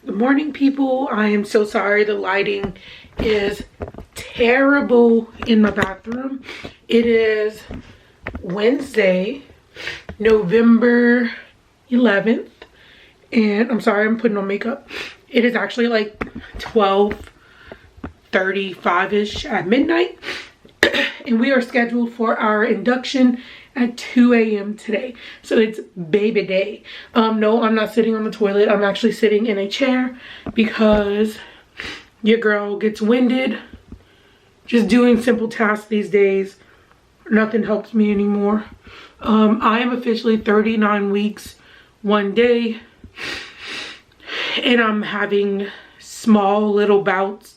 Good morning, people. I am so sorry the lighting is terrible in my bathroom. It is Wednesday, November 11th, and I'm sorry I'm putting on makeup. It is actually like 12:35-ish at midnight, and we are scheduled for our induction at 2 a.m. today. So it's baby day. No, I'm not sitting on the toilet. I'm actually sitting in a chair because your girl gets winded just doing simple tasks these days. Nothing helps me anymore. I am officially 39 weeks, 1 day, and I'm having small little bouts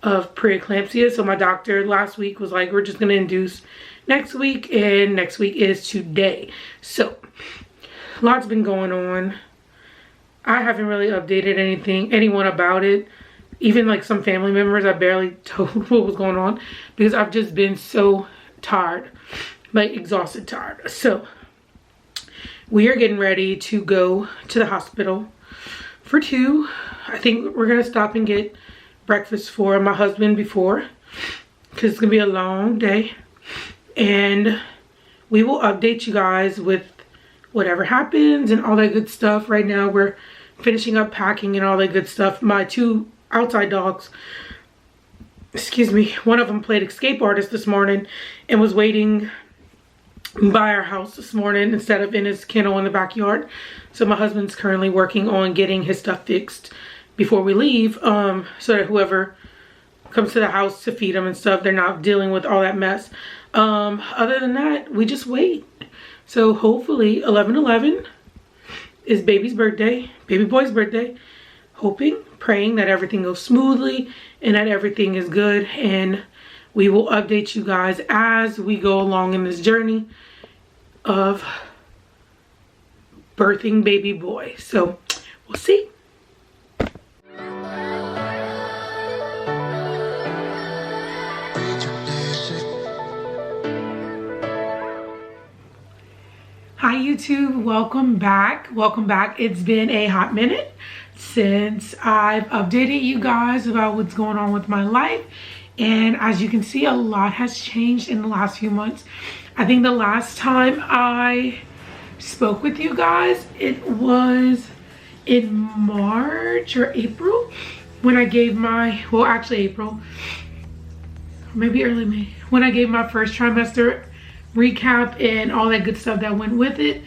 of preeclampsia. So my doctor last week was like, we're just gonna induce next week, and next week is today. So lots been going on. I haven't really updated anyone about it. Even like some family members, I barely told what was going on because I've just been so tired, like exhausted tired. So we are getting ready to go to the hospital for 2. I think we're gonna stop and get breakfast for my husband before, because it's gonna be a long day. And we will update you guys with whatever happens and all that good stuff. Right now we're finishing up packing and all that good stuff. My 2 outside dogs, excuse me, one of them played escape artist this morning and was waiting by our house this morning instead of in his kennel in the backyard. So my husband's currently working on getting his stuff fixed before we leave, so that whoever comes to the house to feed them and stuff, they're not dealing with all that mess. Other than that, we just wait. So hopefully 11/11 is baby's birthday, baby boy's birthday. Hoping, praying that everything goes smoothly and that everything is good, and we will update you guys as we go along in this journey of birthing baby boy. So we'll see. Hi YouTube, welcome back. It's been a hot minute since I've updated you guys about what's going on with my life, and as you can see, a lot has changed in the last few months. I think the last time I spoke with you guys, it was in March or April when I gave my, well actually April, maybe early May, when I gave my first trimester recap and all that good stuff that went with it.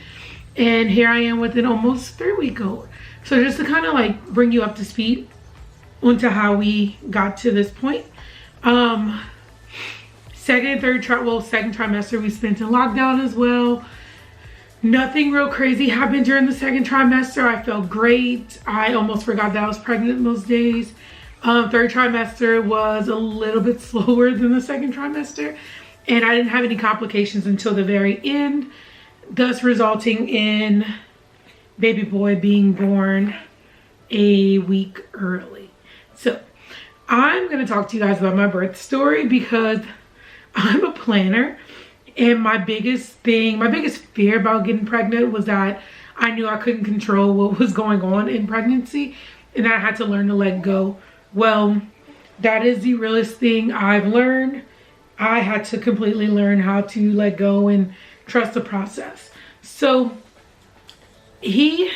And here I am with an almost 3-week-old. So just to kind of like bring you up to speed onto how we got to this point. Second trimester we spent in lockdown as well. Nothing real crazy happened during the second trimester. I felt great. I almost forgot that I was pregnant those days. Third trimester was a little bit slower than the second trimester, and I didn't have any complications until the very end, thus resulting in baby boy being born a week early. So I'm going to talk to you guys about my birth story because I'm a planner, and my biggest fear about getting pregnant was that I knew I couldn't control what was going on in pregnancy, and I had to learn to let go. Well, that is the realest thing I've learned. I had to completely learn how to let go and trust the process. So he's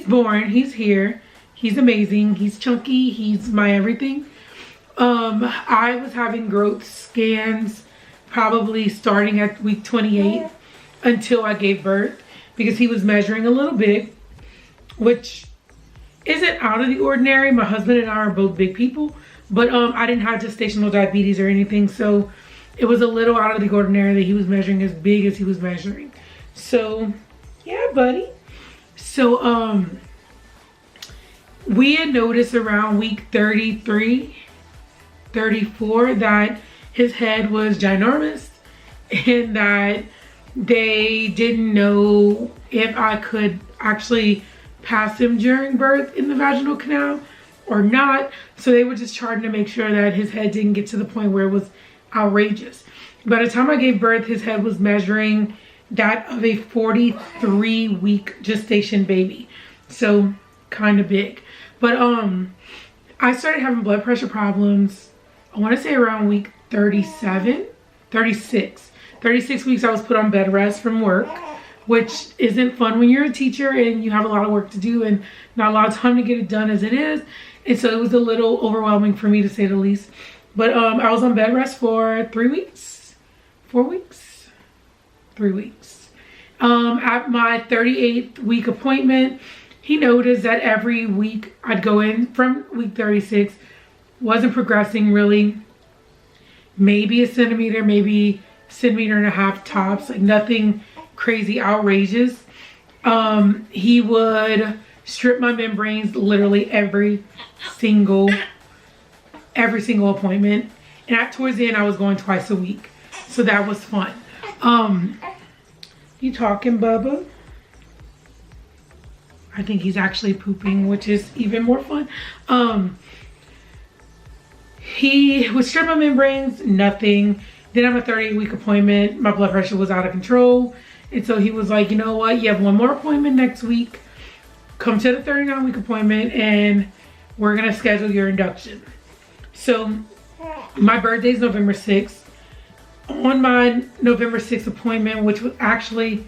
born, he's here, he's amazing, he's chunky, he's my everything. I was having growth scans probably starting at week 28 until I gave birth, because he was measuring a little bit, which isn't out of the ordinary. My husband and I are both big people, but I didn't have gestational diabetes or anything, so it was a little out of the ordinary that he was measuring as big as he was measuring. So yeah, buddy. So we had noticed around week 33, 34 that his head was ginormous, and that they didn't know if I could actually pass him during birth in the vaginal canal or not. So they were just trying to make sure that his head didn't get to the point where it was outrageous. By the time I gave birth, his head was measuring that of a 43-week gestation baby. So kind of big. But I started having blood pressure problems, I want to say around week 36 weeks. I was put on bed rest from work, which isn't fun when you're a teacher and you have a lot of work to do and not a lot of time to get it done as it is. And so it was a little overwhelming for me, to say the least. But I was on bed rest for 3 weeks, 4 weeks, 3 weeks. At my 38th week appointment, he noticed that every week I'd go in from week 36, wasn't progressing really, maybe a centimeter, maybe centimeter and a half tops, like nothing crazy outrageous. He would strip my membranes literally every single appointment, and towards the end I was going twice a week, so that was fun. You talking, Bubba? I think he's actually pooping, which is even more fun. He would strip my membranes, nothing. Then on a 38-week appointment, my blood pressure was out of control. And so he was like, you know what? You have one more appointment next week. Come to the 39-week appointment and we're going to schedule your induction. So my birthday is November 6th. On my November 6th appointment, which was actually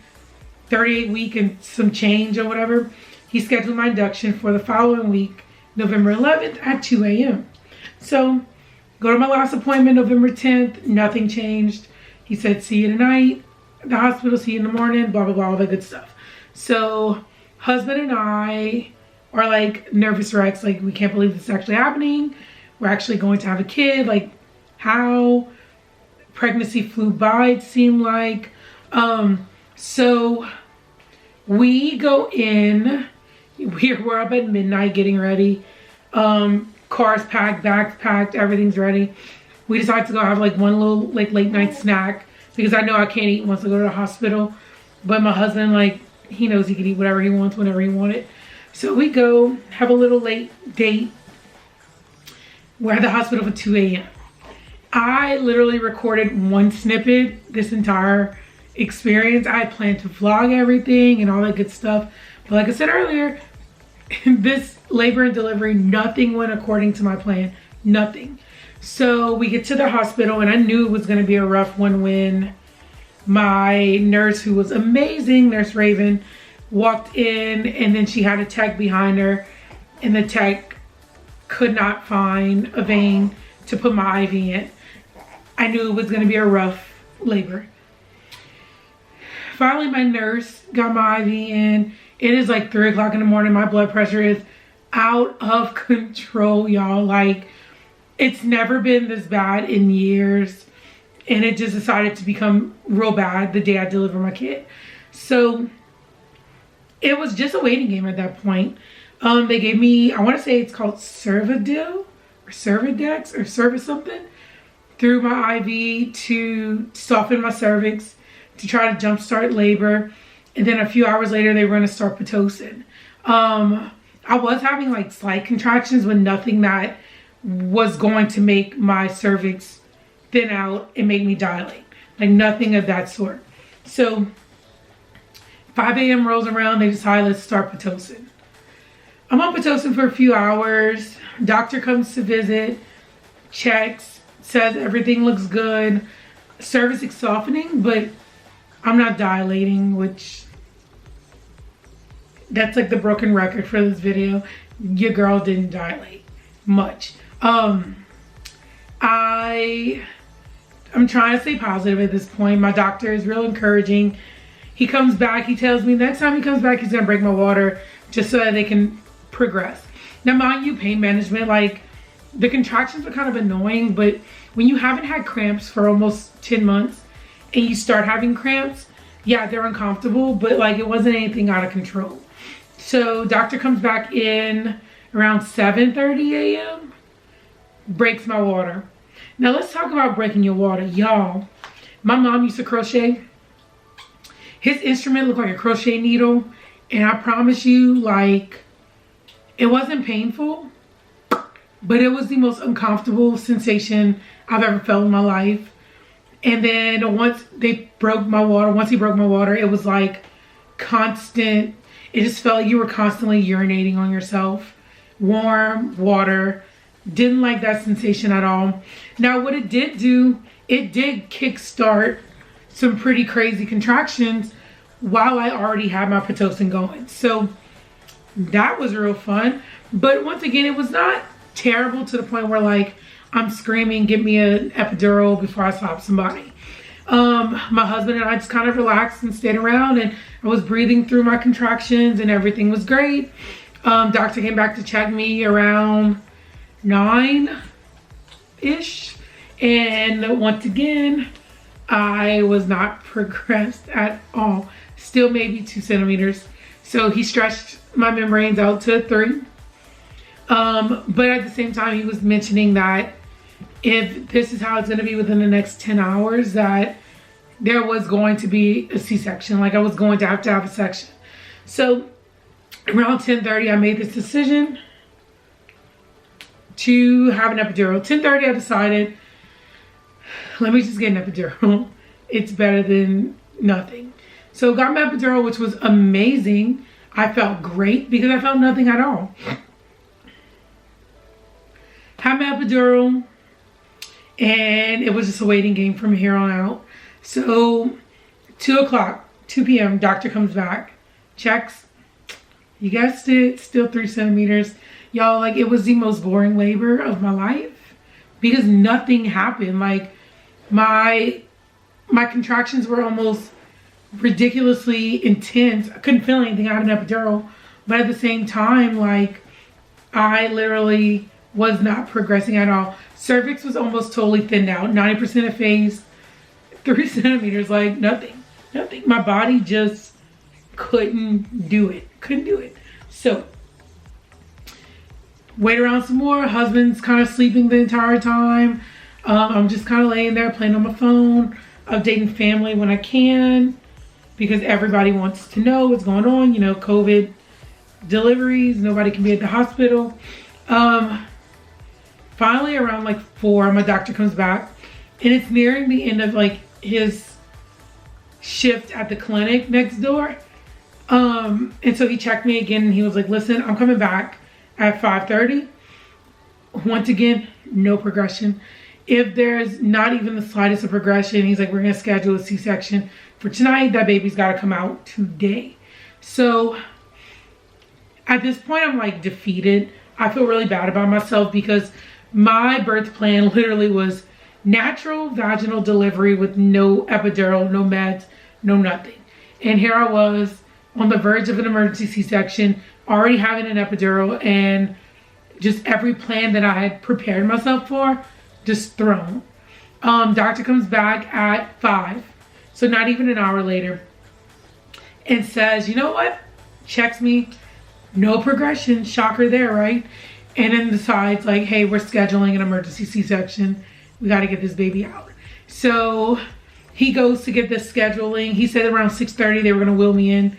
38 week and some change or whatever, he scheduled my induction for the following week, November 11th at 2 a.m. So go to my last appointment, November 10th, nothing changed. He said, see you tonight at the hospital, see you in the morning, blah, blah, blah, all that good stuff. So husband and I are like nervous wrecks. Like, we can't believe this is actually happening. We're actually going to have a kid. Like, how? Pregnancy flew by, it seemed like. So we go in, we're up at midnight getting ready. Cars packed, bags packed, everything's ready. We decide to go have like one little like late night snack because I know I can't eat once I go to the hospital. But my husband, like, he knows he can eat whatever he wants whenever he wanted. So we go have a little late date. We're at the hospital for 2 a.m. I literally recorded one snippet this entire experience. I had planned to vlog everything and all that good stuff. But like I said earlier, this labor and delivery, nothing went according to my plan. Nothing. So we get to the hospital and I knew it was going to be a rough one when my nurse, who was amazing, Nurse Raven, walked in, and then she had a tech behind her, and the tech could not find a vein to put my IV in. I knew it was going to be a rough labor. Finally, my nurse got my IV in. It is like 3 o'clock in the morning. My blood pressure is out of control, y'all. Like, it's never been this bad in years. And it just decided to become real bad the day I delivered my kid. So it was just a waiting game at that point. They gave me, I want to say it's called Cervidil or Cervidex or Cervis something, through my IV to soften my cervix, to try to jumpstart labor. And then a few hours later, they were going to start Pitocin. I was having like slight contractions, but nothing that was going to make my cervix thin out and make me dilate. Like, nothing of that sort. So 5 a.m. rolls around, they decide, let's start Pitocin. I'm on Pitocin for a few hours. Doctor comes to visit, checks, says everything looks good. Cervix is softening, but I'm not dilating, which that's like the broken record for this video. Your girl didn't dilate much. I'm trying to stay positive at this point. My doctor is real encouraging. He comes back, he tells me next time he comes back, he's gonna break my water just so that they can progress. Now, mind you, pain management, like, the contractions are kind of annoying, but when you haven't had cramps for almost 10 months and you start having cramps, yeah, they're uncomfortable, but like, it wasn't anything out of control. So doctor comes back in around 7:30 a.m., breaks my water. Now let's talk about breaking your water, y'all. My mom used to crochet. His instrument looked like a crochet needle, and I promise you, like, it wasn't painful, but it was the most uncomfortable sensation I've ever felt in my life. And then once he broke my water, it was like constant. It just felt like you were constantly urinating on yourself. Warm water. Didn't like that sensation at all. Now what it did do, it did kickstart some pretty crazy contractions while I already had my Pitocin going. So that was real fun. But once again, it was not terrible to the point where like I'm screaming, get me an epidural before I slap somebody. My husband and I just kind of relaxed and stayed around, and I was breathing through my contractions and everything was great. Doctor came back to check me around 9-ish, and once again, I was not progressed at all. Still maybe 2 centimeters. So he stretched my membranes out to 3. But at the same time, he was mentioning that if this is how it's going to be within the next 10 hours, that there was going to be a C-section. Like I was going to have a section. So around 10:30, I made this decision to have an epidural. 10:30, I decided, let me just get an epidural. It's better than nothing. So got my epidural, which was amazing. I felt great because I felt nothing at all. Had my epidural, and it was just a waiting game from here on out. So 2 o'clock, 2 p.m., doctor comes back, checks. You guessed it, still 3 centimeters. Y'all, like, it was the most boring labor of my life because nothing happened. Like, my contractions were almost ridiculously intense. I couldn't feel anything. I had an epidural. But at the same time, like, I literally was not progressing at all. Cervix was almost totally thinned out. 90% effaced. 3 centimeters, like, nothing. Nothing. My body just couldn't do it. Couldn't do it. So, wait around some more. Husband's kind of sleeping the entire time. I'm just kind of laying there playing on my phone, updating family when I can, because everybody wants to know what's going on. You know, COVID deliveries, nobody can be at the hospital. Finally, around like 4, my doctor comes back, and it's nearing the end of like his shift at the clinic next door. And so he checked me again, and he was like, listen, I'm coming back at 5:30. Once again, no progression. If there's not even the slightest of progression, he's like, we're gonna schedule a C-section for tonight. That baby's gotta come out today. So at this point, I'm like defeated. I feel really bad about myself because my birth plan literally was natural vaginal delivery with no epidural, no meds, no nothing. And here I was on the verge of an emergency C-section, already having an epidural, and just every plan that I had prepared myself for, just thrown. Doctor comes back at 5, so not even an hour later, and says, you know what? Checks me, no progression, shocker there, right? And then decides like, hey, we're scheduling an emergency C-section. We got to get this baby out. So he goes to get this scheduling. He said around 6:30 they were going to wheel me in.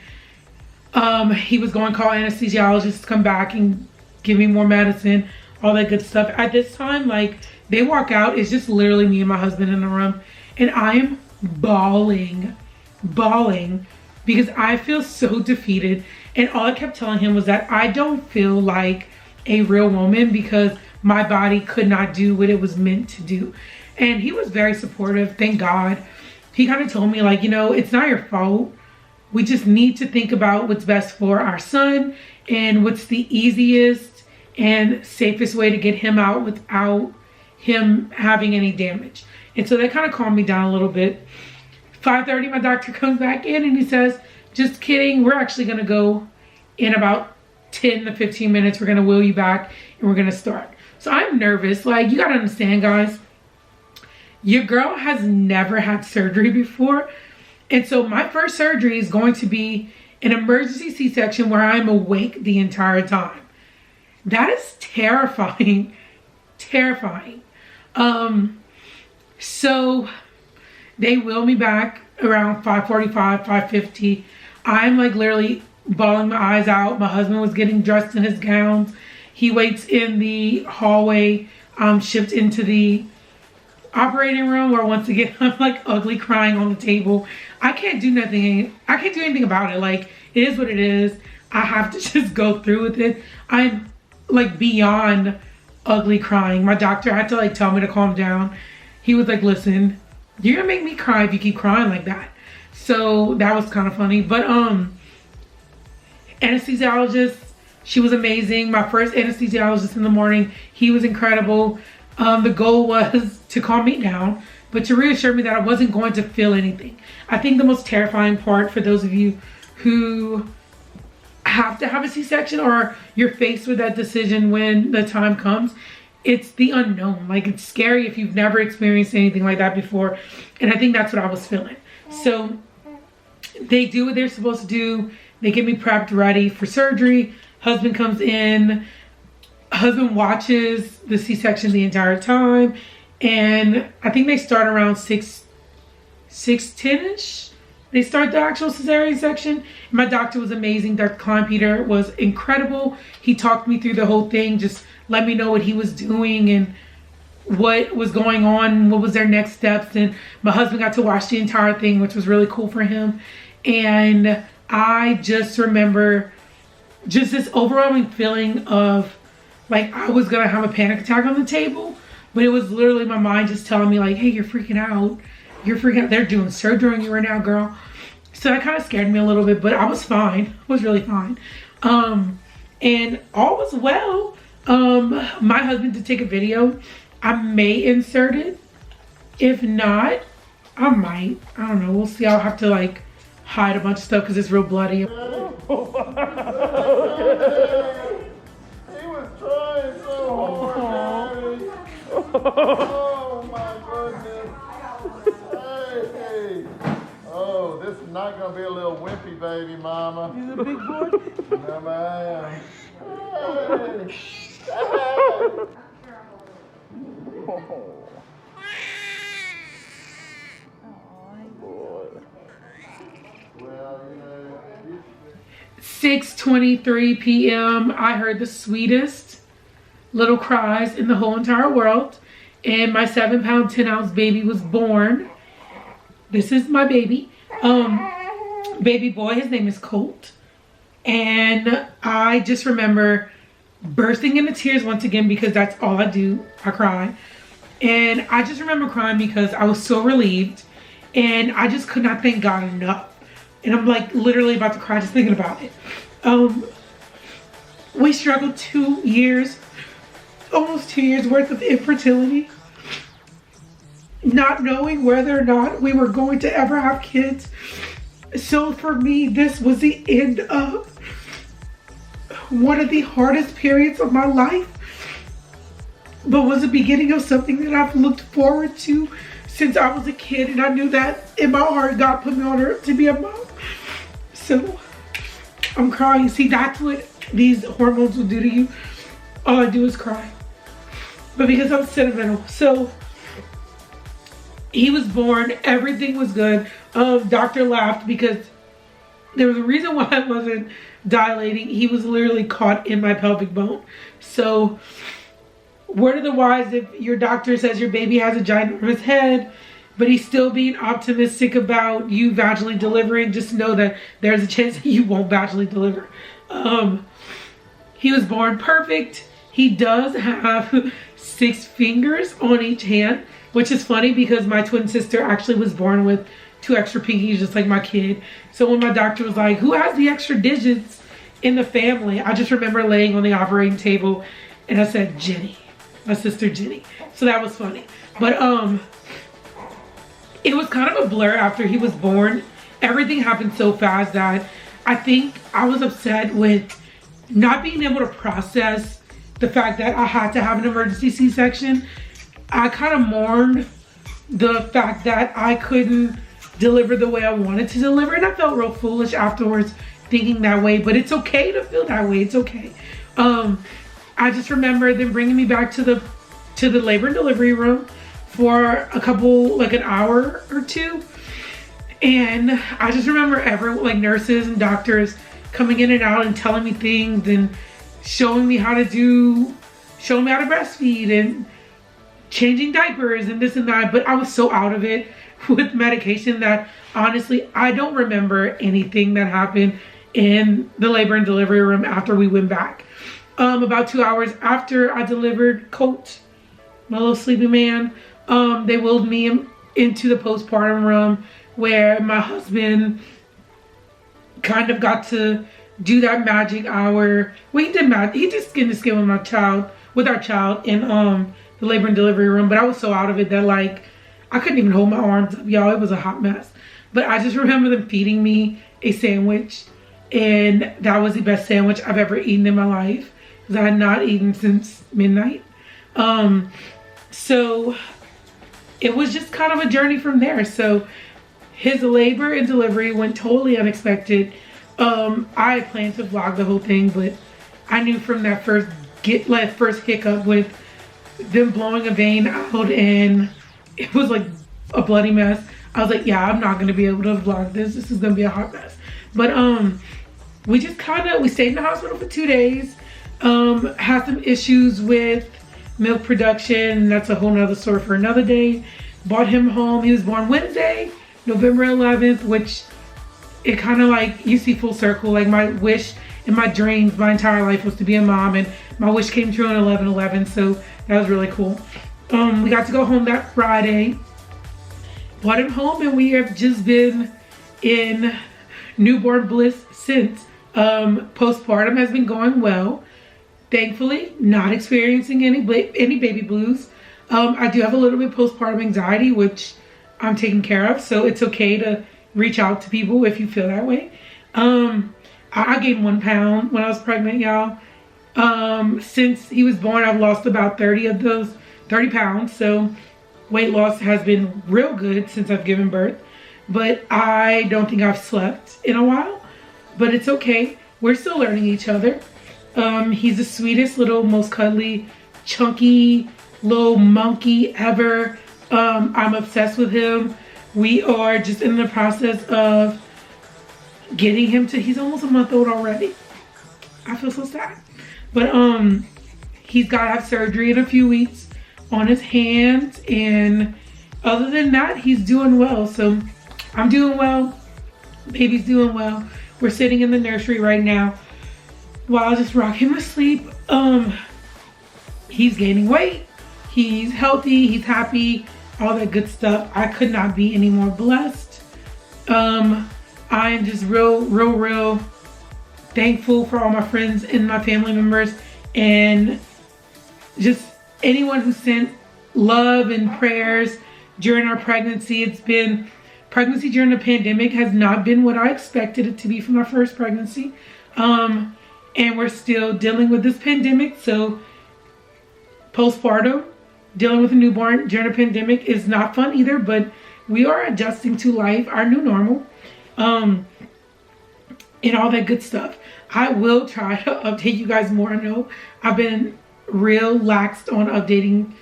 He was going to call anesthesiologists to come back and give me more medicine, all that good stuff. At this time, like, they walk out. It's just literally me and my husband in the room. And I'm bawling because I feel so defeated. And all I kept telling him was that I don't feel like a real woman because my body could not do what it was meant to do. And he was very supportive, thank God. He kind of told me like, you know, it's not your fault. We just need to think about what's best for our son and what's the easiest and safest way to get him out without him having any damage. And so that kind of calmed me down a little bit. 5:30, my doctor comes back in and he says, just kidding, we're actually gonna go in about 10 to 15 minutes. We're gonna wheel you back and we're gonna start. So I'm nervous. Like, you gotta understand, guys, your girl has never had surgery before. And so my first surgery is going to be an emergency C-section where I'm awake the entire time. That is terrifying, terrifying. So they wheel me back around 5:45, 5:50. I'm like literally bawling my eyes out. My husband was getting dressed in his gowns. He waits in the hallway, shift into the operating room where once again I'm like ugly crying on the table. I can't do nothing. I can't do anything about it. Like, it is what it is. I have to just go through with it. I'm like beyond ugly crying. My doctor had to like tell me to calm down. He was like, listen, you're gonna make me cry if you keep crying like that. So that was kind of funny. But anesthesiologist, she was amazing. My first anesthesiologist in the morning, he was incredible. The goal was to calm me down, but to reassure me that I wasn't going to feel anything. I think the most terrifying part for those of you who have to have a C-section or you're faced with that decision when the time comes, it's the unknown. Like, it's scary if you've never experienced anything like that before. And I think that's what I was feeling. So they do what they're supposed to do. They get me prepped, ready for surgery. Husband comes in. Husband watches the C-section the entire time. And I think they start around 6:10-ish. They start the actual cesarean section. My doctor was amazing. Dr. Klein-Peter was incredible. He talked me through the whole thing, just let me know what he was doing and what was going on, what was their next steps. And my husband got to watch the entire thing, which was really cool for him. And I just remember just this overwhelming feeling of like I was gonna have a panic attack on the table, but it was literally my mind just telling me like, hey, you're freaking out. You're freaking out. They're doing surgery on you right now, girl. So that kind of scared me a little bit, but I was fine. I was really fine. And all was well. My husband did take a video. I may insert it. If not, I might. I don't know. We'll see. I'll have to like hide a bunch of stuff because it's real bloody. He was trying so hard, Daddy. Oh my goodness. Hey. Oh, this is not gonna be a little wimpy baby, Mama. He's a big boy. No, ma'am. Hey. Well, 6:23 p.m. I heard the sweetest little cries in the whole entire world, and my 7-pound 10-ounce baby was born. This is my baby, baby boy. His name is Colt, and I just remember bursting into tears once again because that's all I do. I cry, and I just remember crying because I was so relieved, and I just could not thank God enough. And I'm like literally about to cry just thinking about it. We struggled 2 years, almost 2 years worth of infertility, not knowing whether or not we were going to ever have kids. So for me, this was the end of one of the hardest periods of my life, but was the beginning of something that I've looked forward to since I was a kid. And I knew that in my heart, God put me on earth to be a mom. So I'm crying. See, that's what these hormones will do to you. All I do is cry. But because I'm sentimental. So he was born. Everything was good. Doctor laughed because there was a reason why I wasn't dilating. He was literally caught in my pelvic bone. So word of the wise, if your doctor says your baby has a ginormous head, but he's still being optimistic about you vaginally delivering, just know that there's a chance that you won't vaginally deliver. He was born perfect. He does have 6 fingers on each hand, which is funny because my twin sister actually was born with 2 extra pinkies, just like my kid. So when my doctor was like, who has the extra digits in the family? I just remember laying on the operating table and I said, Jenny, my sister Jenny. So that was funny. But it was kind of a blur after he was born. Everything happened so fast that I think I was upset with not being able to process the fact that I had to have an emergency C-section. I kind of mourned the fact that I couldn't deliver the way I wanted to deliver, and I felt real foolish afterwards thinking that way, but it's okay to feel that way. It's okay. I just remember them bringing me back to the labor and delivery room for a couple, like an hour or two. And I just remember everyone, like nurses and doctors, coming in and out and telling me things and showing me how to breastfeed and changing diapers and this and that. But I was so out of it with medication that honestly, I don't remember anything that happened in the labor and delivery room after we went back. About 2 hours after I delivered Colt, my little sleepy man, they wheeled me into the postpartum room where my husband kind of got to do that magic hour. Well, he did magic. He did skin to skin with our child in the labor and delivery room. But I was so out of it that like I couldn't even hold my arms up, y'all. It was a hot mess. But I just remember them feeding me a sandwich, and that was the best sandwich I've ever eaten in my life because I had not eaten since midnight. So it was just kind of a journey from there. So his labor and delivery went totally unexpected. I had planned to vlog the whole thing, but I knew from that first hiccup with them blowing a vein out and it was like a bloody mess. I was like, yeah, I'm not gonna be able to vlog this. This is gonna be a hot mess. But we stayed in the hospital for 2 days. Had some issues with milk production. That's a whole nother story for another day. Brought him home. He was born Wednesday, November 11th, which it kind of like, you see full circle. Like my wish and my dreams my entire life was to be a mom, and my wish came true on 11/11, so that was really cool. We got to go home that Friday. Brought him home, and we have just been in newborn bliss since. Postpartum has been going well. Thankfully, not experiencing any baby blues. I do have a little bit of postpartum anxiety, which I'm taking care of, so it's okay to reach out to people if you feel that way. I gained 1 pound when I was pregnant, y'all. Since he was born, I've lost about 30 pounds, so weight loss has been real good since I've given birth, but I don't think I've slept in a while, but it's okay. We're still learning each other. He's the sweetest little, most cuddly, chunky little monkey ever. I'm obsessed with him. We are just in the process of getting him to, he's almost a month old already. I feel so sad. But he's got to have surgery in a few weeks on his hands, and other than that, he's doing well. So I'm doing well, baby's doing well. We're sitting in the nursery right now while I just rock him to sleep. He's gaining weight, he's healthy, he's happy, all that good stuff. I could not be any more blessed. I am just real thankful for all my friends and my family members, and just anyone who sent love and prayers during our pregnancy. Pregnancy during the pandemic has not been what I expected it to be for my first pregnancy. And we're still dealing with this pandemic. So postpartum, dealing with a newborn during a pandemic is not fun either, but we are adjusting to life, our new normal, and all that good stuff. I will try to update you guys more. I know I've been real laxed on updating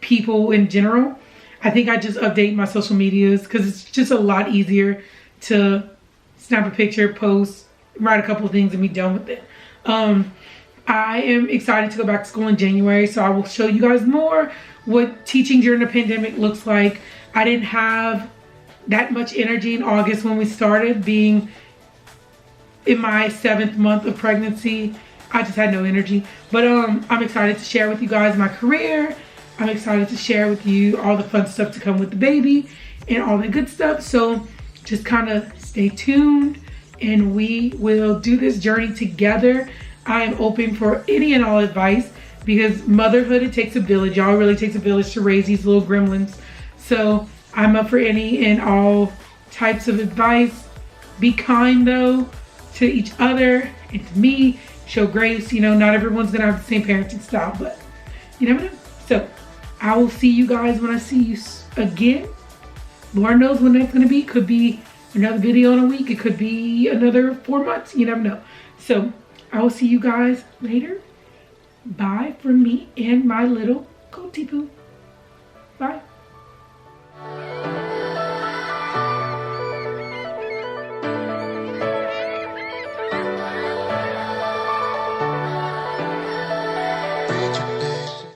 people in general. I think I just update my social medias because it's just a lot easier to snap a picture, post, write a couple of things, and be done with it. I am excited to go back to school in January, so I will show you guys more what teaching during the pandemic looks like. I didn't have that much energy in August when we started, being in my 7th month of pregnancy. I just had no energy, but I'm excited to share with you guys my career. I'm excited to share with you all the fun stuff to come with the baby and all the good stuff. So just kind of stay tuned, and we will do this journey together. I am open for any and all advice because motherhood, it takes a village. Y'all, it really takes a village to raise these little gremlins. So I'm up for any and all types of advice. Be kind though to each other and to me. Show grace. You know, not everyone's gonna have the same parenting style, but you never know. So I will see you guys when I see you again. Lord knows when that's gonna be. Could be another video in a week. It could be another 4 months. You never know. So I will see you guys later. Bye from me and my little Colty poo. Bye.